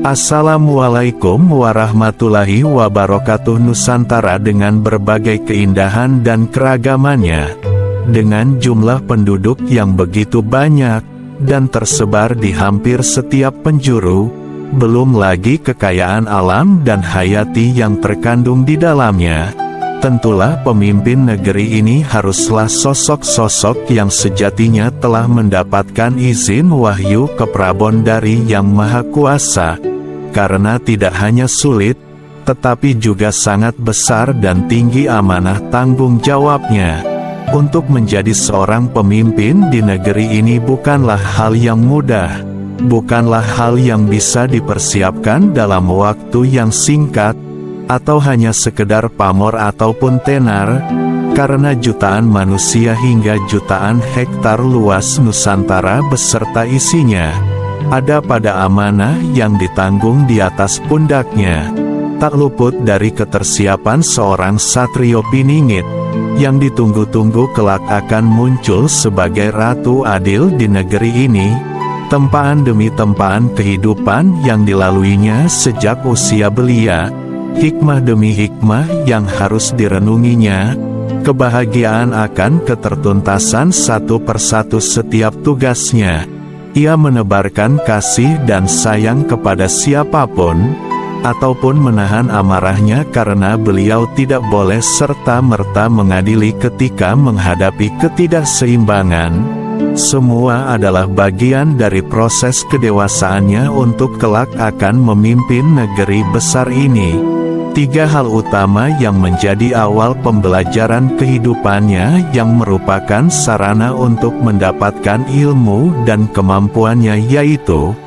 Assalamualaikum warahmatullahi wabarakatuh. Nusantara dengan berbagai keindahan dan keragamannya, dengan jumlah penduduk yang begitu banyak, dan tersebar di hampir setiap penjuru, belum lagi kekayaan alam dan hayati yang terkandung di dalamnya. Tentulah pemimpin negeri ini haruslah sosok-sosok yang sejatinya telah mendapatkan izin wahyu keprabon dari Yang Maha Kuasa, karena tidak hanya sulit, tetapi juga sangat besar dan tinggi amanah tanggung jawabnya. Untuk menjadi seorang pemimpin di negeri ini bukanlah hal yang mudah, bukanlah hal yang bisa dipersiapkan dalam waktu yang singkat, atau hanya sekedar pamor ataupun tenar, karena jutaan manusia hingga jutaan hektar luas Nusantara beserta isinya ada pada amanah yang ditanggung di atas pundaknya. Tak luput dari ketersiapan seorang satrio piningit, yang ditunggu-tunggu kelak akan muncul sebagai ratu adil di negeri ini. Tempaan demi tempaan kehidupan yang dilaluinya sejak usia belia, hikmah demi hikmah yang harus direnunginya, kebahagiaan akan ketertuntasan satu persatu setiap tugasnya. Ia menebarkan kasih dan sayang kepada siapapun, ataupun menahan amarahnya karena beliau tidak boleh serta-merta mengadili ketika menghadapi ketidakseimbangan. Semua adalah bagian dari proses kedewasaannya untuk kelak akan memimpin negeri besar ini. 3 hal utama yang menjadi awal pembelajaran kehidupannya yang merupakan sarana untuk mendapatkan ilmu dan kemampuannya, yaitu: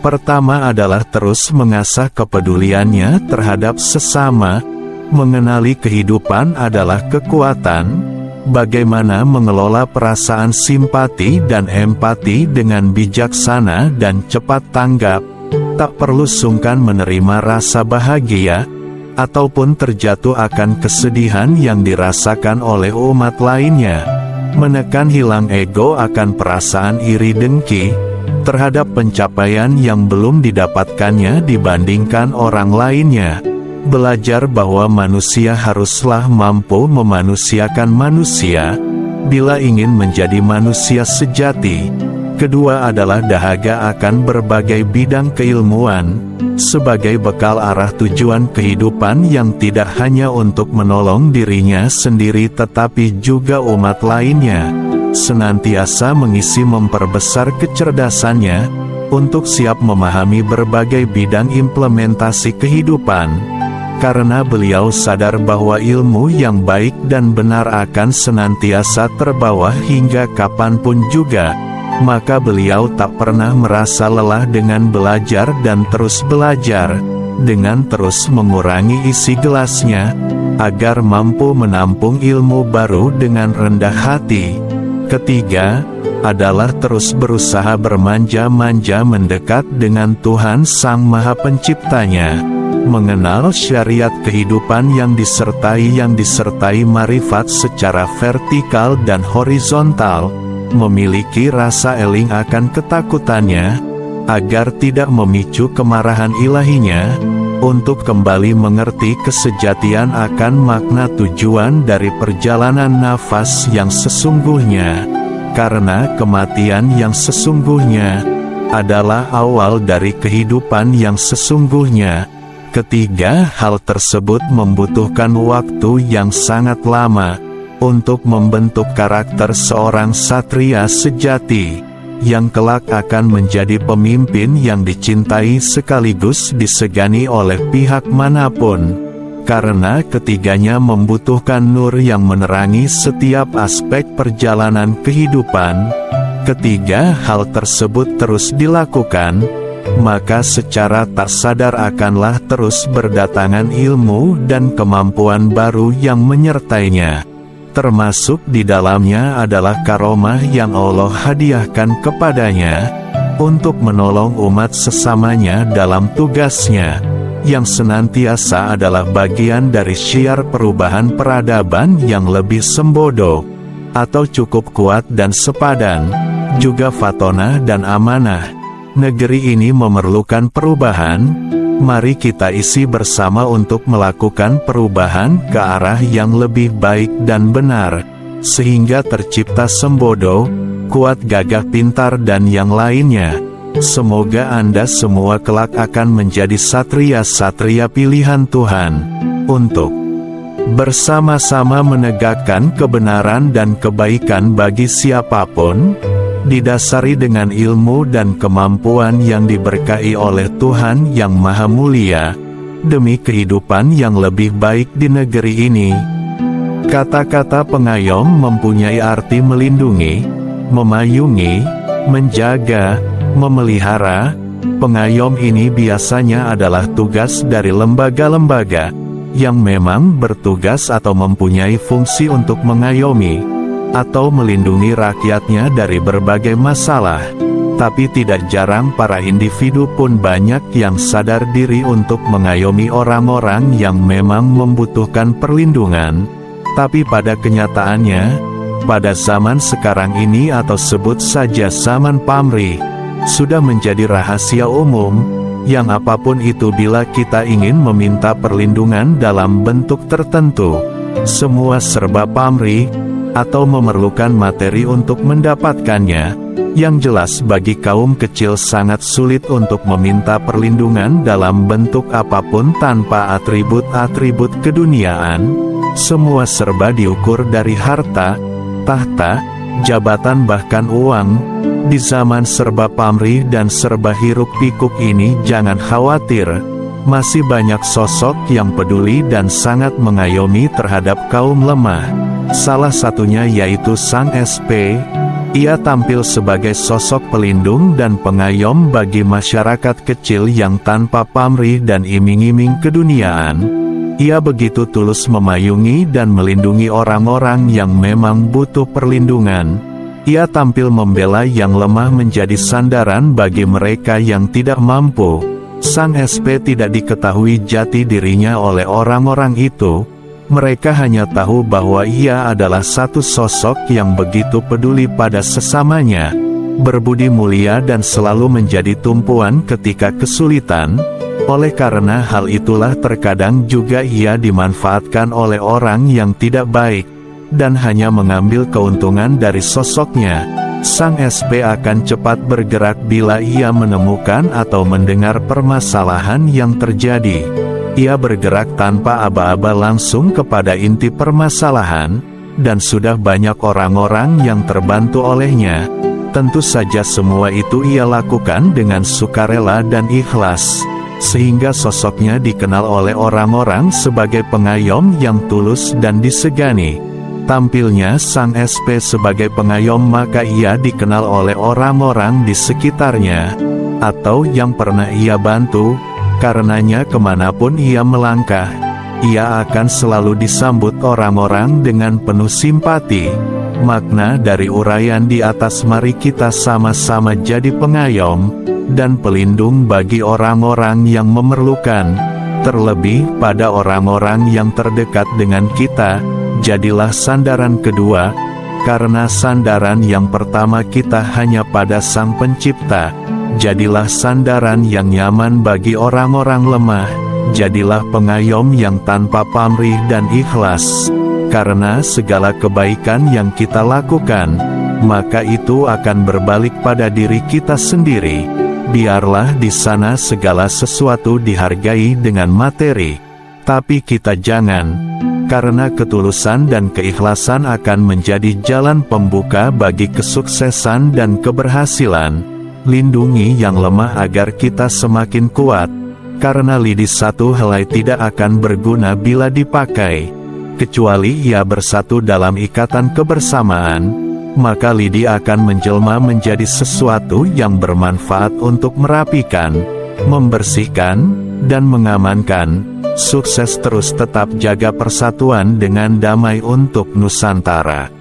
pertama adalah terus mengasah kepeduliannya terhadap sesama. Mengenali kehidupan adalah kekuatan. Bagaimana mengelola perasaan simpati dan empati dengan bijaksana dan cepat tanggap. Tak perlu sungkan menerima rasa bahagia ataupun terjatuh akan kesedihan yang dirasakan oleh umat lainnya. Menekan hilang ego akan perasaan iri dengki terhadap pencapaian yang belum didapatkannya dibandingkan orang lainnya. Belajar bahwa manusia haruslah mampu memanusiakan manusia bila ingin menjadi manusia sejati. Kedua adalah dahaga akan berbagai bidang keilmuan, sebagai bekal arah tujuan kehidupan yang tidak hanya untuk menolong dirinya sendiri tetapi juga umat lainnya. Senantiasa mengisi memperbesar kecerdasannya, untuk siap memahami berbagai bidang implementasi kehidupan. Karena beliau sadar bahwa ilmu yang baik dan benar akan senantiasa terbawa hingga kapanpun juga, maka beliau tak pernah merasa lelah dengan belajar dan terus belajar, dengan terus mengurangi isi gelasnya, agar mampu menampung ilmu baru dengan rendah hati. Ketiga, adalah terus berusaha bermanja-manja mendekat dengan Tuhan Sang Maha Penciptanya, mengenal syariat kehidupan yang disertai marifat secara vertikal dan horizontal, memiliki rasa eling akan ketakutannya, agar tidak memicu kemarahan ilahinya, untuk kembali mengerti kesejatian akan makna tujuan dari perjalanan nafas yang sesungguhnya, karena kematian yang sesungguhnya adalah awal dari kehidupan yang sesungguhnya. Ketiga, hal tersebut membutuhkan waktu yang sangat lama untuk membentuk karakter seorang satria sejati, yang kelak akan menjadi pemimpin yang dicintai sekaligus disegani oleh pihak manapun, karena ketiganya membutuhkan nur yang menerangi setiap aspek perjalanan kehidupan. Ketiga hal tersebut terus dilakukan, maka secara tak sadar akanlah terus berdatangan ilmu dan kemampuan baru yang menyertainya. Termasuk di dalamnya adalah karomah yang Allah hadiahkan kepadanya, untuk menolong umat sesamanya dalam tugasnya, yang senantiasa adalah bagian dari syiar perubahan peradaban yang lebih sembodok, atau cukup kuat dan sepadan, juga fatonah dan amanah. Negeri ini memerlukan perubahan. Mari kita isi bersama untuk melakukan perubahan ke arah yang lebih baik dan benar, sehingga tercipta Sembodo, Kuat, Gagah, Pintar, dan yang lainnya. Semoga Anda semua kelak akan menjadi satria-satria pilihan Tuhan, untuk bersama-sama menegakkan kebenaran dan kebaikan bagi siapapun, didasari dengan ilmu dan kemampuan yang diberkahi oleh Tuhan Yang Maha Mulia, demi kehidupan yang lebih baik di negeri ini. Kata-kata pengayom mempunyai arti melindungi, memayungi, menjaga, memelihara. Pengayom ini biasanya adalah tugas dari lembaga-lembaga yang memang bertugas atau mempunyai fungsi untuk mengayomi atau melindungi rakyatnya dari berbagai masalah. Tapi tidak jarang para individu pun banyak yang sadar diri untuk mengayomi orang-orang yang memang membutuhkan perlindungan. Tapi pada kenyataannya, pada zaman sekarang ini atau sebut saja zaman pamrih, sudah menjadi rahasia umum, yang apapun itu bila kita ingin meminta perlindungan dalam bentuk tertentu, semua serba pamrih, atau memerlukan materi untuk mendapatkannya. Yang jelas bagi kaum kecil sangat sulit untuk meminta perlindungan dalam bentuk apapun tanpa atribut-atribut keduniaan. Semua serba diukur dari harta, tahta, jabatan, bahkan uang. Di zaman serba pamrih dan serba hiruk-pikuk ini, jangan khawatir, masih banyak sosok yang peduli dan sangat mengayomi terhadap kaum lemah. Salah satunya yaitu Sang SP. Ia tampil sebagai sosok pelindung dan pengayom bagi masyarakat kecil yang tanpa pamrih dan iming-iming keduniaan. Ia begitu tulus memayungi dan melindungi orang-orang yang memang butuh perlindungan. Ia tampil membela yang lemah, menjadi sandaran bagi mereka yang tidak mampu. Sang SP tidak diketahui jati dirinya oleh orang-orang itu. Mereka hanya tahu bahwa ia adalah satu sosok yang begitu peduli pada sesamanya, berbudi mulia dan selalu menjadi tumpuan ketika kesulitan. Oleh karena hal itulah terkadang juga ia dimanfaatkan oleh orang yang tidak baik, dan hanya mengambil keuntungan dari sosoknya. Sang SP akan cepat bergerak bila ia menemukan atau mendengar permasalahan yang terjadi. Ia bergerak tanpa aba-aba langsung kepada inti permasalahan, dan sudah banyak orang-orang yang terbantu olehnya. Tentu saja semua itu ia lakukan dengan sukarela dan ikhlas, sehingga sosoknya dikenal oleh orang-orang sebagai pengayom yang tulus dan disegani. Tampilnya Sang SP sebagai pengayom, maka ia dikenal oleh orang-orang di sekitarnya, atau yang pernah ia bantu. Karenanya kemanapun ia melangkah, ia akan selalu disambut orang-orang dengan penuh simpati. Makna dari uraian di atas, mari kita sama-sama jadi pengayom dan pelindung bagi orang-orang yang memerlukan, terlebih pada orang-orang yang terdekat dengan kita. Jadilah sandaran kedua, karena sandaran yang pertama kita hanya pada Sang Pencipta. Jadilah sandaran yang nyaman bagi orang-orang lemah. Jadilah pengayom yang tanpa pamrih dan ikhlas. Karena segala kebaikan yang kita lakukan, maka itu akan berbalik pada diri kita sendiri. Biarlah di sana segala sesuatu dihargai dengan materi, tapi kita jangan, karena ketulusan dan keikhlasan akan menjadi jalan pembuka bagi kesuksesan dan keberhasilan. Lindungi yang lemah agar kita semakin kuat, karena lidi satu helai tidak akan berguna bila dipakai, kecuali ia bersatu dalam ikatan kebersamaan. Maka lidi akan menjelma menjadi sesuatu yang bermanfaat untuk merapikan, membersihkan, dan mengamankan. Sukses terus, tetap jaga persatuan dengan damai untuk Nusantara.